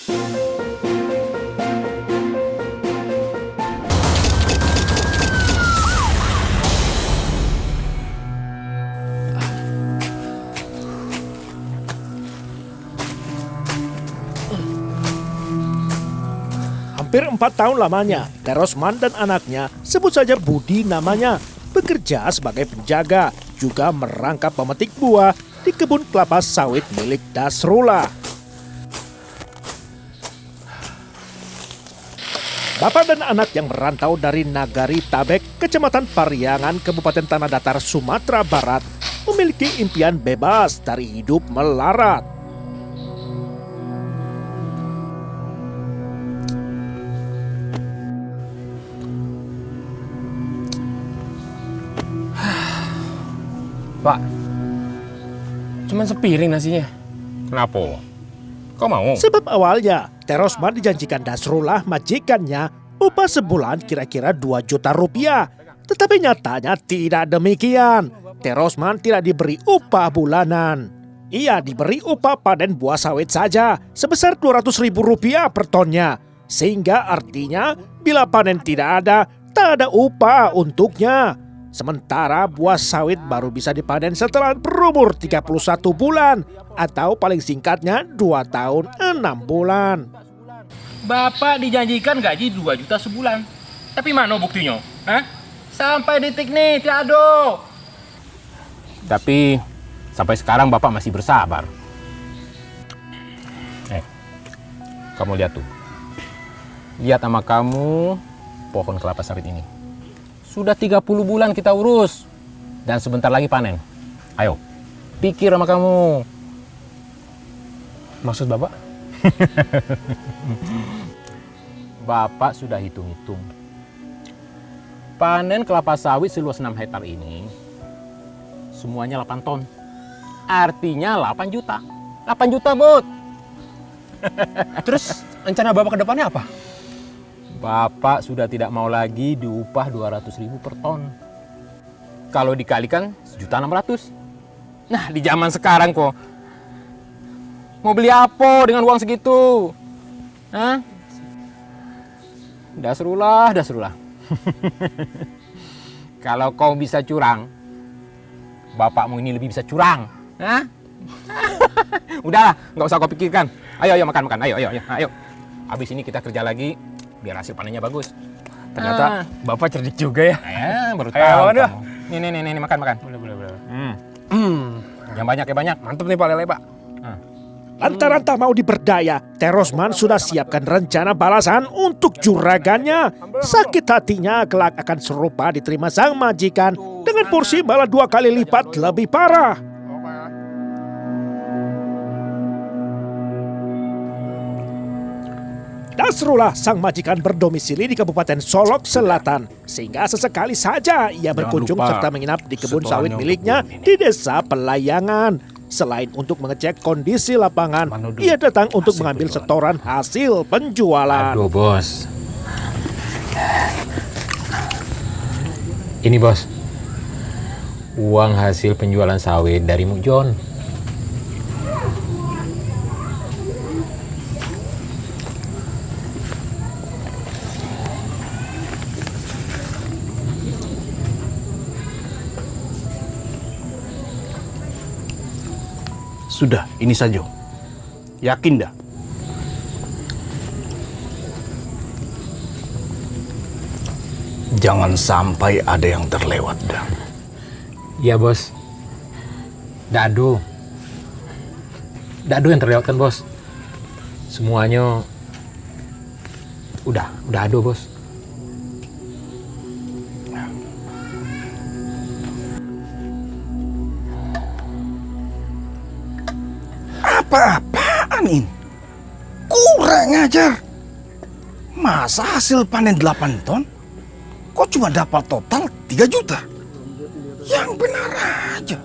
Hampir 4 tahun lamanya, Terosman dan anaknya, sebut saja Budi namanya, bekerja sebagai penjaga, juga merangkap pemetik buah di kebun kelapa sawit milik Dasrullah. Bapak dan anak yang merantau dari Nagari Tabek, Kecamatan Pariangan, Kabupaten Tanah Datar, Sumatera Barat, memiliki impian bebas dari hidup melarat. Pak, cuman sepiring nasinya. Kenapa? Kau mau? Sebab awalnya, Terosman dijanjikan Dasrullah majikannya upah sebulan kira-kira 2 juta rupiah. Tetapi nyatanya tidak demikian. Terosman tidak diberi upah bulanan. Ia diberi upah panen buah sawit saja sebesar 200 ribu rupiah per tonnya. Sehingga artinya bila panen tidak ada, tak ada upah untuknya. Sementara buah sawit baru bisa dipanen setelah berumur 31 bulan atau paling singkatnya 2 tahun 6 bulan. Bapak dijanjikan gaji 2 juta sebulan. Tapi mana buktinya? Hah? Sampai detik nih, tidak ada. Tapi sampai sekarang Bapak masih bersabar. Kamu lihat tuh. Lihat sama kamu pohon kelapa sawit ini. Sudah 30 bulan kita urus. Dan sebentar lagi panen. Ayo, pikir sama kamu. Maksud Bapak? Bapak sudah hitung-hitung. Panen kelapa sawit seluas 6 hektar ini, semuanya 8 ton. Artinya 8 juta. 8 juta, Bud. Terus rencana Bapak ke depannya apa? Bapak sudah tidak mau lagi diupah 200 ribu per ton. Kalau dikalikan 1.600.000. Nah, di zaman sekarang kok mau beli apa dengan uang segitu? Hah? Dasrullah. Kalau kau bisa curang, bapakmu ini lebih bisa curang. Hah? Udahlah, nggak usah kau pikirkan. Ayo makan. Ayo. Habis ini kita kerja lagi biar hasil panennya bagus. Ternyata Bapak cerdik juga ya. Baru Ayo, tahu. makan, kamu. Nih, makan. Boleh. Yang banyak ya banyak. Mantap nih Pak Lele, Pak. Lantaran tak mau diberdaya, Terosman sudah siapkan rencana balasan untuk juragannya. Sakit hatinya kelak akan serupa diterima sang majikan dengan porsi malah 2 kali lipat lebih parah. Dasrullah sang majikan berdomisili di Kabupaten Solok Selatan, sehingga sesekali saja ia berkunjung lupa serta menginap di kebun sawit setorannya miliknya untuk di Desa Pelayangan. Selain untuk mengecek kondisi lapangan, Manodu. ia datang untuk Hasil mengambil penjualan. setoran hasil penjualan. Aduh, Bos. Ini, Bos. Uang hasil penjualan sawit dari Mukjon. Sudah, ini saja. Yakin dah? Jangan sampai ada yang terlewat dah. Iya, Bos. Dado yang terlewatkan, Bos. Semuanya udah ada, Bos. Apa-apaan ini? Kurang ajar. Masa hasil panen 8 ton? Kok cuma dapat total 3 juta? Yang benar aja.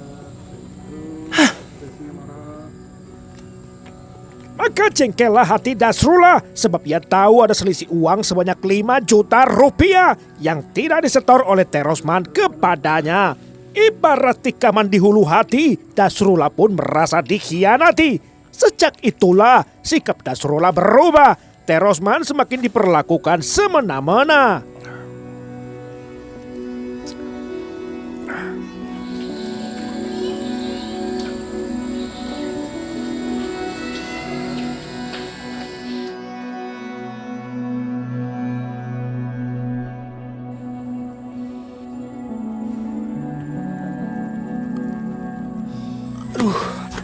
Maka jengkellah hati Dasrullah sebab ia tahu ada selisih uang sebanyak 5 juta rupiah yang tidak disetor oleh Terosman kepadanya. Ibarat tikaman di hulu hati, Dasrullah pun merasa dikhianati. Sejak itulah sikap Nasrullah berubah. Terosman semakin diperlakukan semena-mena.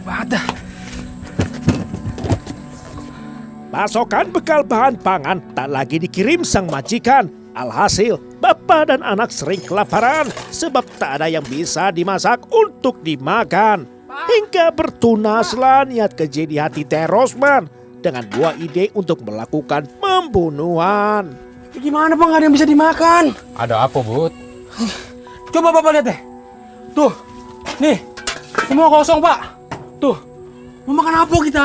Ada. Pasokan bekal bahan pangan tak lagi dikirim sang majikan. Alhasil, bapak dan anak sering kelaparan sebab tak ada yang bisa dimasak untuk dimakan. Hingga bertunaslah niat keji di hati Terosman dengan buah ide untuk melakukan pembunuhan. Gimana Pak, nggak ada yang bisa dimakan? Ada apa, Bud? Coba Bapak lihat deh. Tuh, nih, semua kosong Pak. Tuh, mau makan apa kita?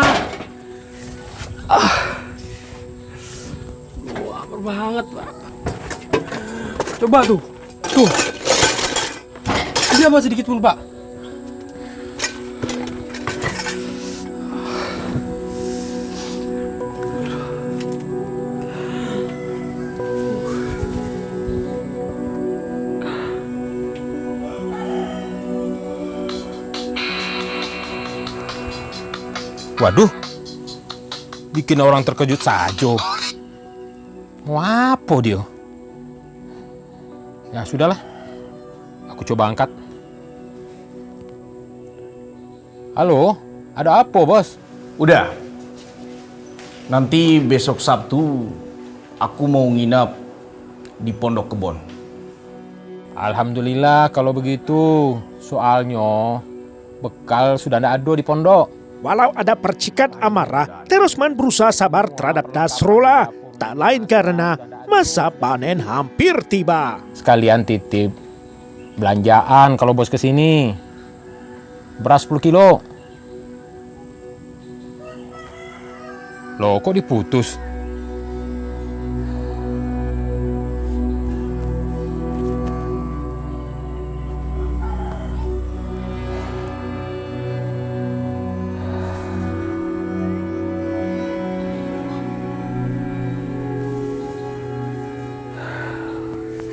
Lapar banget Pak. Coba tuh. Ada apa sedikit pun Pak? Waduh, bikin orang terkejut saja. Mau apa dia? Ya sudahlah, aku coba angkat. Halo, ada apa bos? Udah. Nanti besok Sabtu aku mau nginap di Pondok Kebon. Alhamdulillah kalau begitu. Soalnya bekal sudah ada di pondok. Walau ada percikan amarah, Terosman berusaha sabar terhadap Nasrullah. Tak lain karena masa panen hampir tiba. Sekalian titip belanjaan kalau bos kesini. Beras 10 kilo. Loh kok diputus?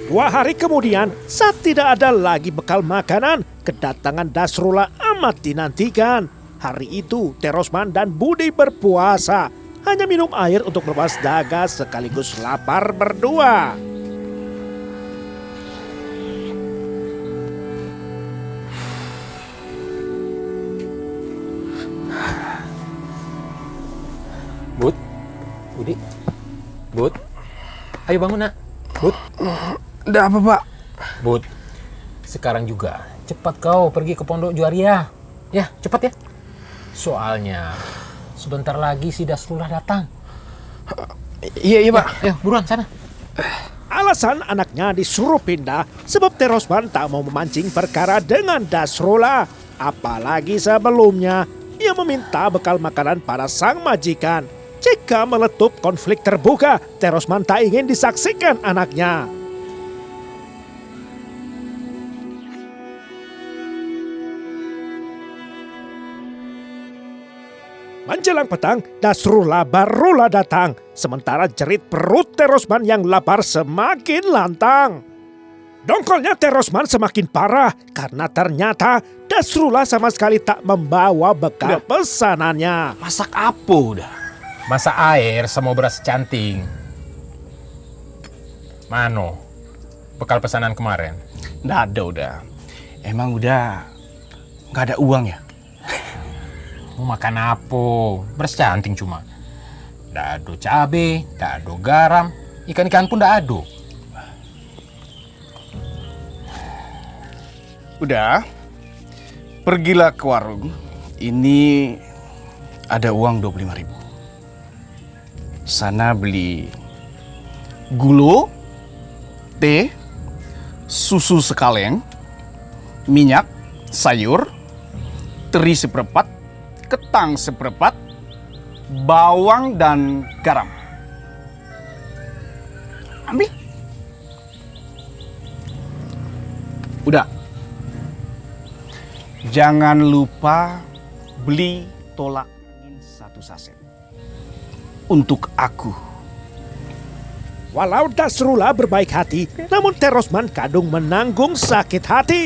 Dua hari kemudian, saat tidak ada lagi bekal makanan, kedatangan Nasrullah amat dinantikan. Hari itu, Terosman dan Budi berpuasa. Hanya minum air untuk melepas dahaga sekaligus lapar berdua. Bud, Budi, Bud, ayo bangun nak. Bud, Ada apa Pak? Bud, sekarang juga cepat kau pergi ke Pondok Juaria. Ya, cepat ya. Soalnya sebentar lagi si Nasrullah datang. Iya Pak. Ayo, buruan sana. Alasan anaknya disuruh pindah sebab Terosman tak mau memancing perkara dengan Nasrullah. Apalagi sebelumnya ia meminta bekal makanan pada sang majikan. Jika meletup konflik terbuka, Terosman tak ingin disaksikan anaknya. Menjelang petang, Nasrullah barulah datang. Sementara jerit perut Terosman yang lapar semakin lantang. Dongkolnya Terosman semakin parah karena ternyata Nasrullah sama sekali tak membawa bekal pesanannya. Masak apa udah? Masa air sama beras canting. Mano, bekal pesanan kemarin. Nggak ada udah. Emang udah nggak ada uang ya? Mau makan apa? Beras canting cuma. Nggak ada cabai, nggak ada garam, ikan-ikan pun nggak ada. Udah, pergilah ke warung. Ini ada uang 25.000. Sana beli gula, teh, susu sekaleng, minyak, sayur, teri seperempat, ketang seperempat, bawang dan garam. Ambil. Udah. Jangan lupa beli tolak angin saset. Untuk aku. Walau Dasrullah berbaik hati, namun Terosman kadung menanggung sakit hati.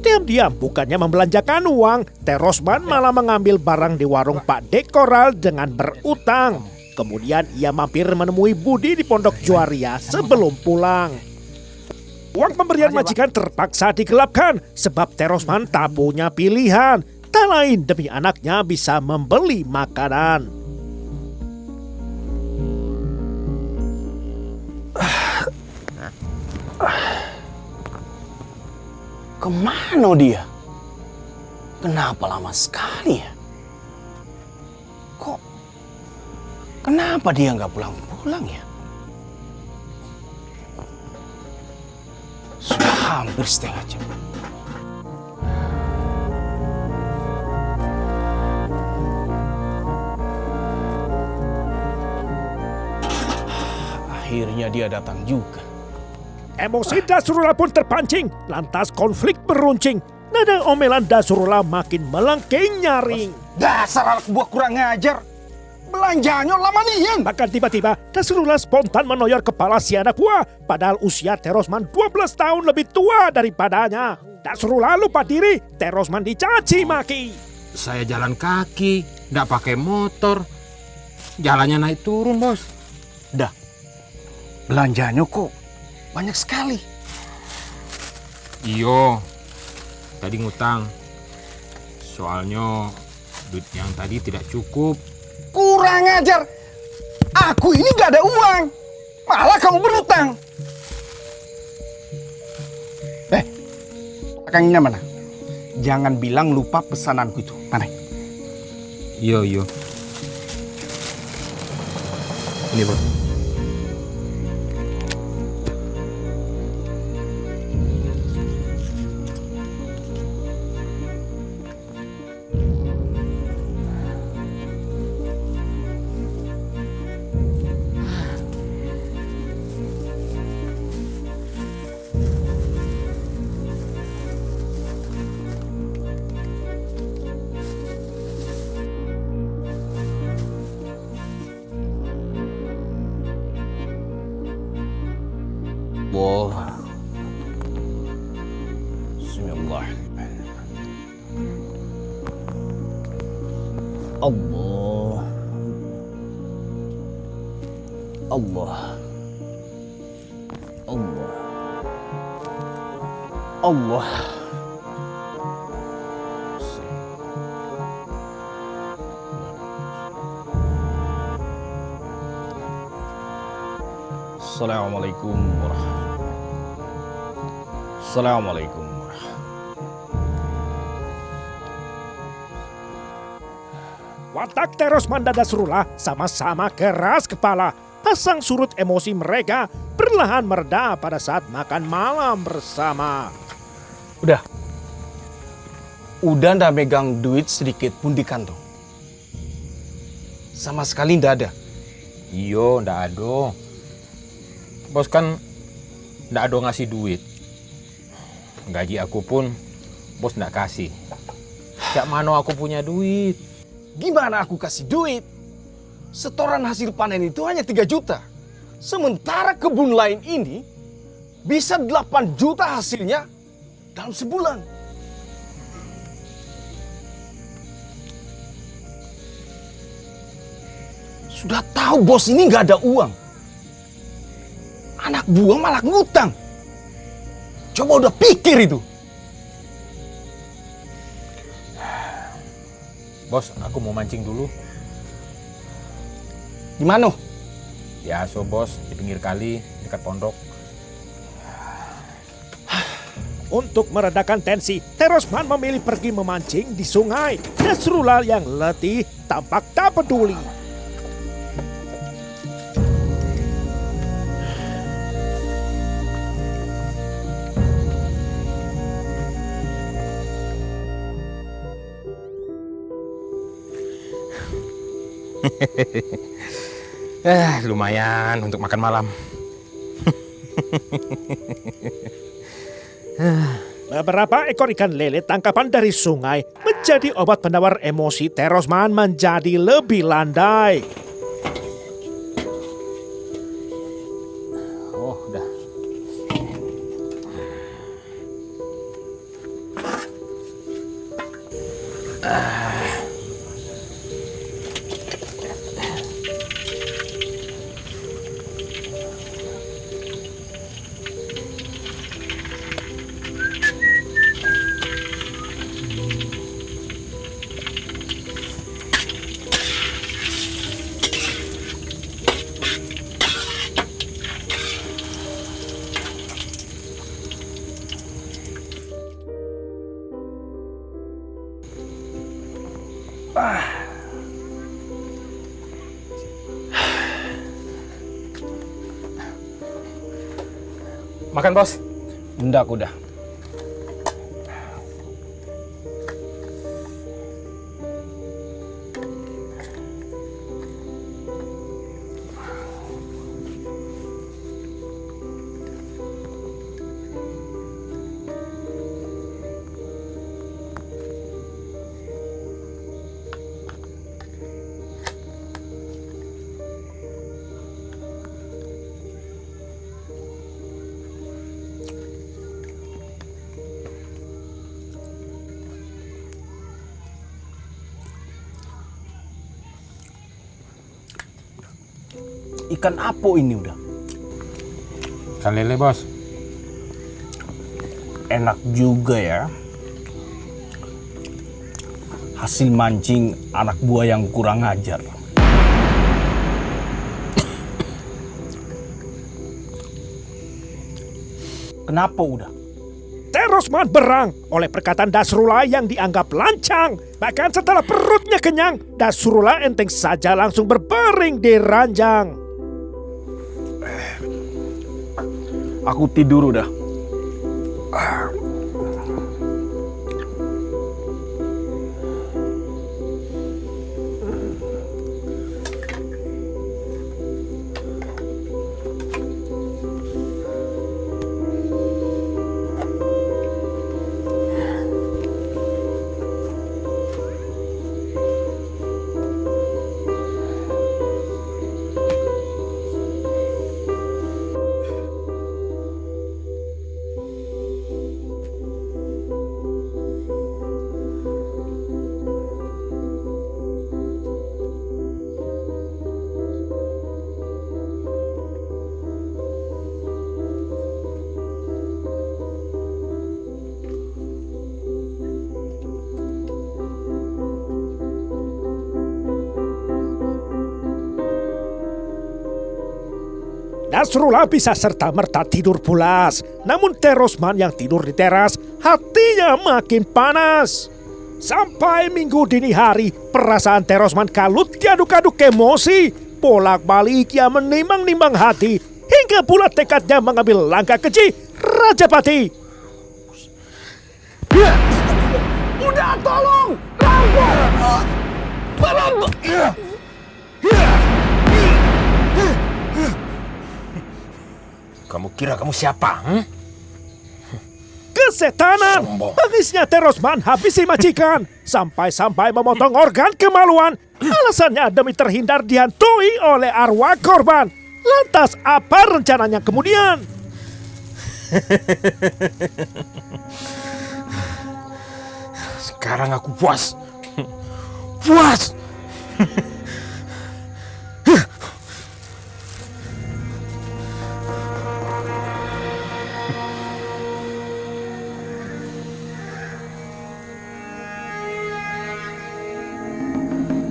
Diam-diam bukannya membelanjakan uang, Terosman malah mengambil barang di warung Pak Dekoral dengan berutang. Kemudian ia mampir menemui Budi di Pondok Juaria sebelum pulang. Uang pemberian majikan terpaksa digelapkan sebab Terosman tak punya pilihan. Tak lain demi anaknya bisa membeli makanan. Kemana dia? Kenapa lama sekali ya? Kok? Kenapa dia nggak pulang-pulang ya? Sudah hampir setengah jam. Akhirnya dia datang juga. Emosi Dasrullah pun terpancing, lantas konflik beruncing. Nada omelan Dasrullah makin melengking nyaring. Dasar anak buah kurang ngajar. Belanjanya lama nian. Bahkan tiba-tiba Dasrullah spontan menoyor kepala si anak buah. Padahal usia Terosman 12 tahun lebih tua daripadanya. Dasrullah lupa diri, Terosman dicaci maki. Saya jalan kaki, nggak pakai motor. Jalannya naik turun, Bos. Dah. Belanjanya kok banyak sekali. Iyo, tadi ngutang. Soalnya duit yang tadi tidak cukup. Kurang ajar. Aku ini gak ada uang. Malah kamu berutang. Akangnya mana? Jangan bilang lupa pesananku itu. Mana? Iyo. Ini, Bos. Allah. Bismillah. Allah. Allah. Allah. Allah. Assalamualaikum warahmatullahi wabarakatuh. Assalamualaikum warahmatullahi. Watak Terosman dan Dasrullah sama-sama keras kepala. Pasang surut emosi mereka perlahan mereda pada saat makan malam bersama. Udah ndak megang duit sedikit pun di kantong. Sama sekali ndak ada. Iyo, ndak ada. Bos kan ndak ada ngasih duit. Gaji aku pun bos ndak kasih. Cak mana aku punya duit? Gimana aku kasih duit? Setoran hasil panen itu hanya 3 juta. Sementara kebun lain ini bisa 8 juta hasilnya dalam sebulan. Sudah tahu bos ini nggak ada uang. Anak buah malah ngutang. Coba udah pikir itu. Bos, aku mau mancing dulu. Di mana? Ya, so bos, di pinggir kali, dekat pondok. Untuk meredakan tensi, Terosman memilih pergi memancing di sungai. Dasrullah yang letih tampak tak peduli. Lumayan untuk makan malam. Beberapa ekor ikan lele tangkapan dari sungai menjadi obat penawar emosi Terosman menjadi lebih landai. Oh, udah. Makan, Bos. Enggak, udah. Ikan apa ini udah? Ikan lele, Bos. Enak juga ya. Hasil mancing anak buah yang kurang ajar. Kenapa udah? Terosman berang oleh perkataan Dasrullah yang dianggap lancang. Bahkan setelah perutnya kenyang, Dasrullah enteng saja langsung berbaring di ranjang. Aku tidur udah. Dasrullah bisa serta-merta tidur pulas. Namun Terosman yang tidur di teras, hatinya makin panas. Sampai minggu dini hari, perasaan Terosman kalut diaduk-aduk emosi. Bolak-balik ia menimbang-nimbang hati, hingga pula tekadnya mengambil langkah keji Rajapati. Udah, tolong! Rampok! Kamu kira kamu siapa? Kesetanan! Tangisnya Terosman habisi majikan. Sampai-sampai memotong organ kemaluan. Alasannya demi terhindar dihantui oleh arwah korban. Lantas apa rencananya kemudian? Sekarang aku puas. Puas!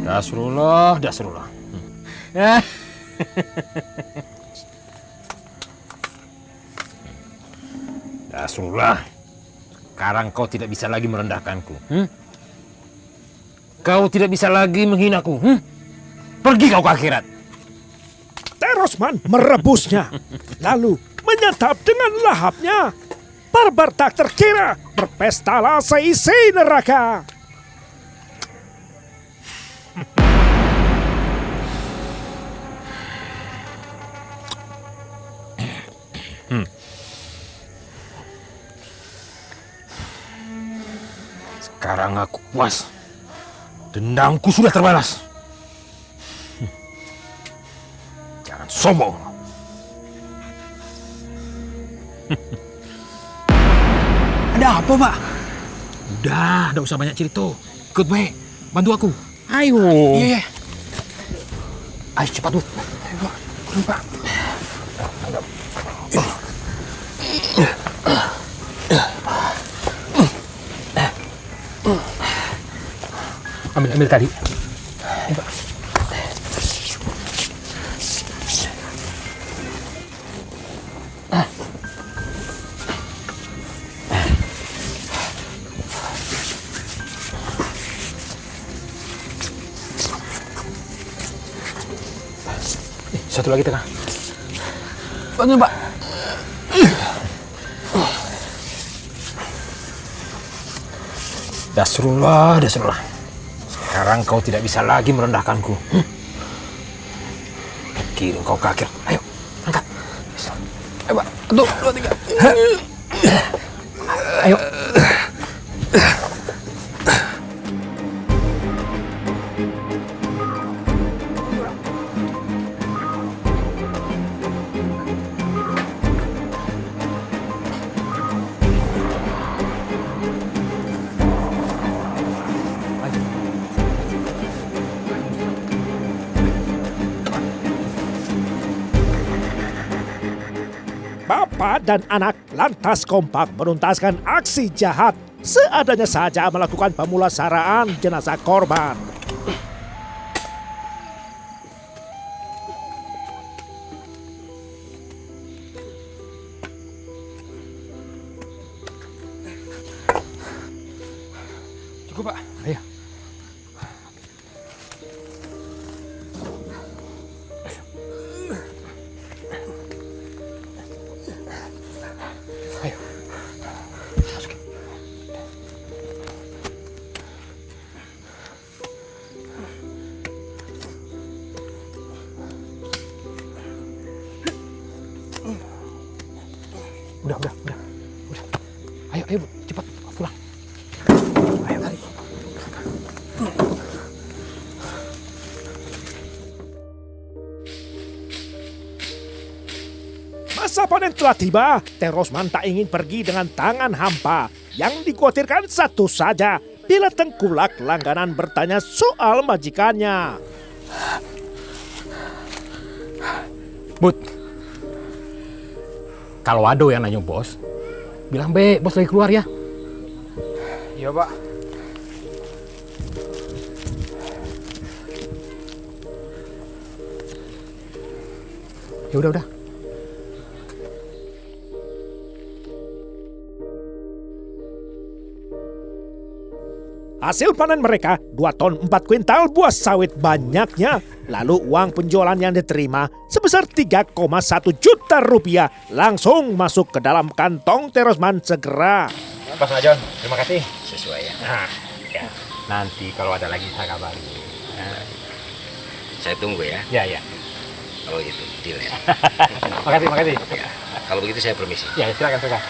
Dasrullah, Dasrullah. Dasrullah, sekarang kau tidak bisa lagi merendahkanku. Kau tidak bisa lagi menghinaku. Pergi kau ke akhirat. Terosman merebusnya, lalu menyantap dengan lahapnya. Barbar tak terkira, berpestalah seisi neraka. Sekarang aku puas. Dendamku sudah terbalas. Jangan sombong. Ada apa, Pak? Udah, enggak usah banyak cerita. Ikut baik, bantu aku. Ayo. Iya. Ayo cepat, Bu. Ayo, Pak. Turun, Pak. Ambil tadi. Ayo, Pak. Satu lagi tengah. Bantu, Pak. Dasrullah, Dasrullah. Sekarang kau tidak bisa lagi merendahkanku. Kira kau kakir. Ayo, angkat. Ayo, Pak. 1, 2, 3. Ayo. Bapak dan anak lantas kompak menuntaskan aksi jahat. Seadanya saja melakukan pemulasaraan jenazah korban. Cukup, Pak. Ayo. Ayo. Masukin. Udah. Ayo, Bu, cepat pulang. Ayo, lari. Masa panen telah tiba, Terosman tak ingin pergi dengan tangan hampa. Yang dikhawatirkan satu saja, bila tengkulak langganan bertanya soal majikannya. Bud, kalau ada yang nanya bos, bilang be, bos lagi keluar ya. Iya, Pak. Ya udah. Hasil panen mereka 2 ton 4 kuintal buah sawit banyaknya. Lalu uang penjualan yang diterima sebesar 3,1 juta rupiah langsung masuk ke dalam kantong Terosman segera. Pas Najon, terima kasih. Sesuai ya. Nah, ya. Nanti kalau ada lagi saya kabari. Nah, Saya tunggu ya. ya. Kalau gitu, deal ya. Makasih. Ya. Kalau begitu saya permisi. Ya, silakan.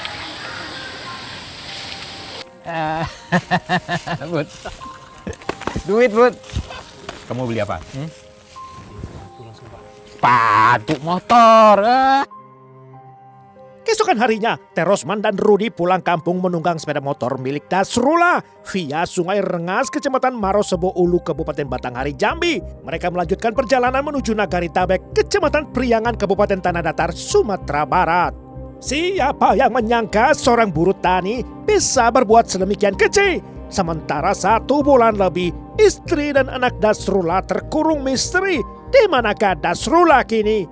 Bud. Duit, Bud. Kamu beli apa? Sepatu motor. Keesokan harinya, Terosman dan Rudi pulang kampung menunggang sepeda motor milik Dasrullah via Sungai Rengas, Kecamatan Marosebo Ulu, Kabupaten Batanghari, Jambi. Mereka melanjutkan perjalanan menuju Nagari Tabek, Kecamatan Priangan, Kabupaten Tanah Datar, Sumatera Barat. Siapa yang menyangka seorang buruh tani bisa berbuat sedemikian keji? Sementara 1 bulan lebih, istri dan anak Dasrullah terkurung misteri. Di manakah Dasrullah kini?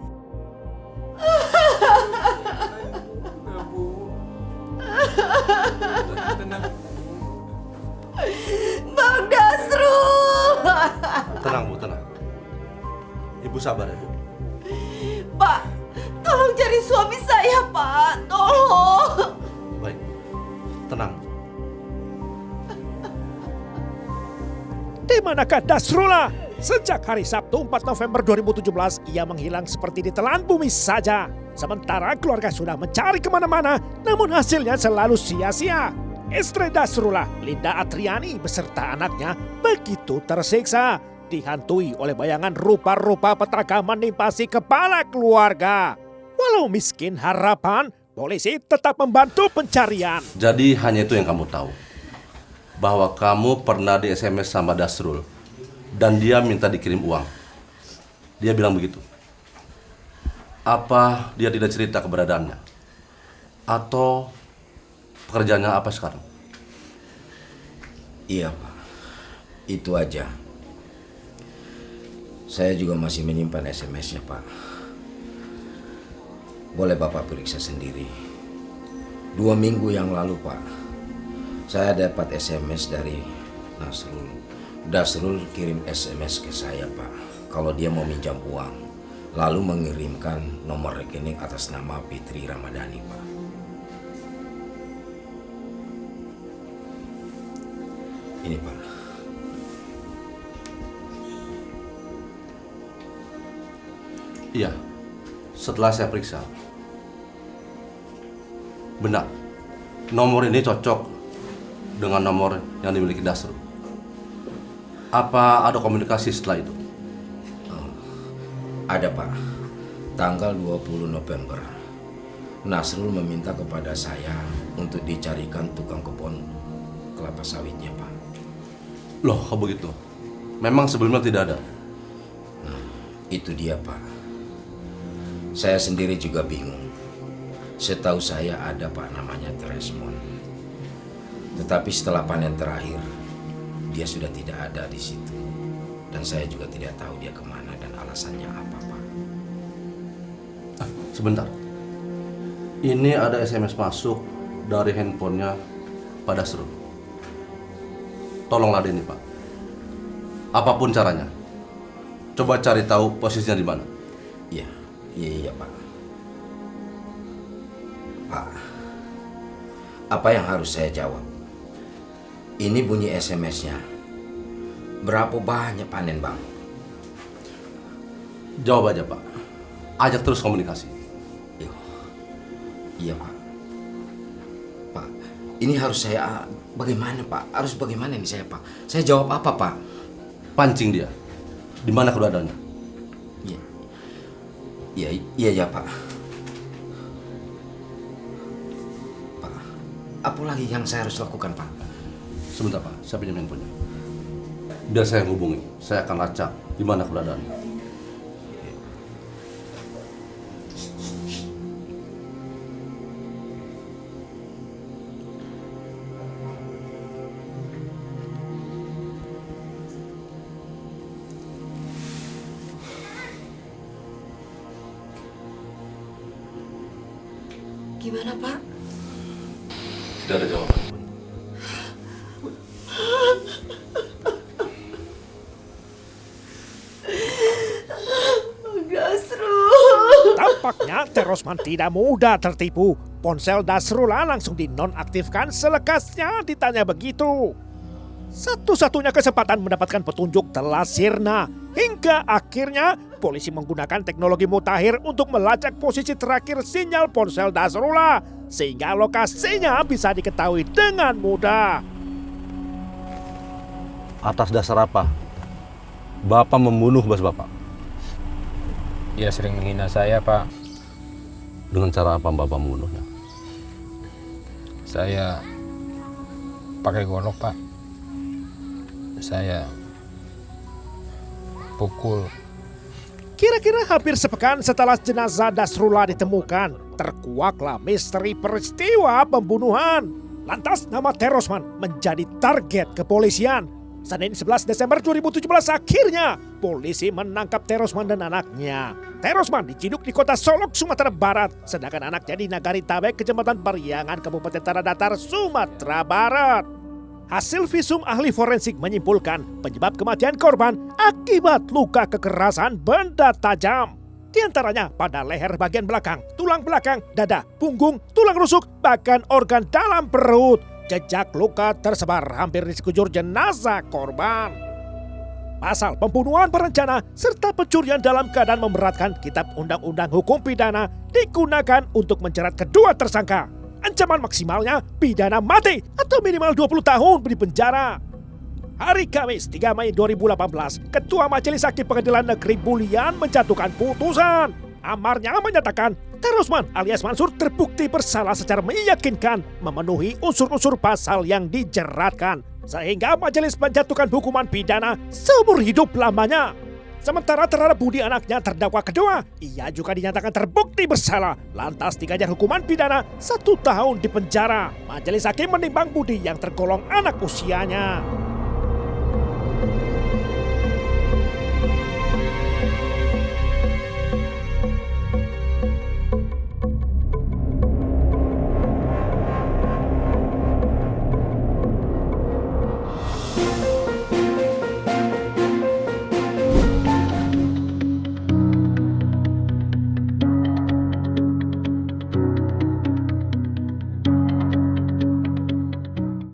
Bang Dasrul! Tenang Bu, tenang. Ibu sabar ya Bu. Pak, tolong cari suami saya, Pak. Tolong. Baik, tenang. Di manakah Dasrullah? Sejak hari Sabtu 4 November 2017, ia menghilang seperti ditelan bumi saja. Sementara keluarga sudah mencari kemana-mana, namun hasilnya selalu sia-sia. Istri Nasrullah, Linda Atriani beserta anaknya begitu tersiksa, dihantui oleh bayangan rupa-rupa petaka menimpasi kepala keluarga. Walau miskin harapan, polisi tetap membantu pencarian. Jadi hanya itu yang kamu tahu. Bahwa kamu pernah di SMS sama Dasrul. Dan dia minta dikirim uang. Dia bilang begitu. Apa dia tidak cerita keberadaannya? Atau pekerjaannya apa sekarang? Iya Pak, itu aja. Saya juga masih menyimpan SMS-nya Pak. Boleh Bapak periksa sendiri. 2 minggu yang lalu Pak, saya dapat SMS dari Nasrul. Dasrul kirim SMS ke saya Pak, kalau dia mau minjam uang, lalu mengirimkan nomor rekening atas nama Fitri Ramadhani Pak. Ini Pak. Iya, setelah saya periksa, benar, nomor ini cocok dengan nomor yang dimiliki Dasrul. Apa ada komunikasi setelah itu? Ada Pak, tanggal 20 November, Nasrul meminta kepada saya untuk dicarikan tukang kebun kelapa sawitnya Pak. Loh, kok begitu? Memang sebelumnya tidak ada? Itu dia Pak. Saya sendiri juga bingung. Setahu saya ada Pak namanya Tresmon. Tetapi setelah panen terakhir, dia sudah tidak ada di situ. Dan saya juga tidak tahu dia kemana dan alasannya apa Pak. Sebentar. Ini ada SMS masuk dari handphonenya Pak Dasrul. Tolonglah ini Pak. Apapun caranya. Coba cari tahu posisinya di mana. Iya Pak. Pak, apa yang harus saya jawab? Ini bunyi SMS-nya. Berapa banyak panen Bang? Jawab aja Pak. Ajak terus komunikasi. Iya Pak. Pak, ini harus saya bagaimana Pak? Harus bagaimana ini saya Pak? Saya jawab apa Pak? Pancing dia. Di mana keberadaannya? Iya Pak. Pak, apa lagi yang saya harus lakukan Pak? Sebentar Pak, saya pinjam handphonenya. Biar saya hubungi. Saya akan lacak di mana keberadaannya. Gimana Pak? Tidak ada jawaban. Tampaknya Terosman tidak mudah tertipu. Ponsel Nasrullah langsung dinonaktifkan selekasnya ditanya begitu. Satu-satunya kesempatan mendapatkan petunjuk telah sirna. Hingga akhirnya polisi menggunakan teknologi mutakhir untuk melacak posisi terakhir sinyal ponsel Nasrullah. Sehingga lokasinya bisa diketahui dengan mudah. Atas dasar apa Bapak membunuh bos Bapak? Dia sering menghina saya, Pak. Dengan cara apa Bapak membunuhnya? Saya pakai golok, Pak. Saya pukul. Kira-kira hampir sepekan setelah jenazah Nasrullah ditemukan, terkuaklah misteri peristiwa pembunuhan. Lantas nama Terosman menjadi target kepolisian. Senin 11 Desember 2017 akhirnya polisi menangkap Terosman dan anaknya. Terosman diciduk di kota Solok, Sumatera Barat, sedangkan anaknya di Nagari Tabek, Kecamatan Pariangan, Kabupaten Tanah Datar, Sumatera Barat. Hasil visum ahli forensik menyimpulkan penyebab kematian korban akibat luka kekerasan benda tajam. Di antaranya pada leher bagian belakang, tulang belakang, dada, punggung, tulang rusuk, bahkan organ dalam perut. Jejak luka tersebar hampir di sekujur jenazah korban. Pasal pembunuhan berencana serta pencurian dalam keadaan memberatkan Kitab Undang-Undang Hukum Pidana digunakan untuk menjerat kedua tersangka. Ancaman ancaman maksimalnya pidana mati atau minimal 20 tahun di penjara. Hari Kamis 3 Mei 2018, Ketua Majelis Hakim Pengadilan Negeri Bulian menjatuhkan putusan. Amarnya menyatakan Terosman alias Mansur terbukti bersalah secara meyakinkan memenuhi unsur-unsur pasal yang dijeratkan, sehingga majelis menjatuhkan hukuman pidana seumur hidup lamanya. Sementara terhadap Budi anaknya terdakwa kedua, ia juga dinyatakan terbukti bersalah, lantas diganjar hukuman pidana 1 tahun di penjara. Majelis hakim menimbang Budi yang tergolong anak usianya.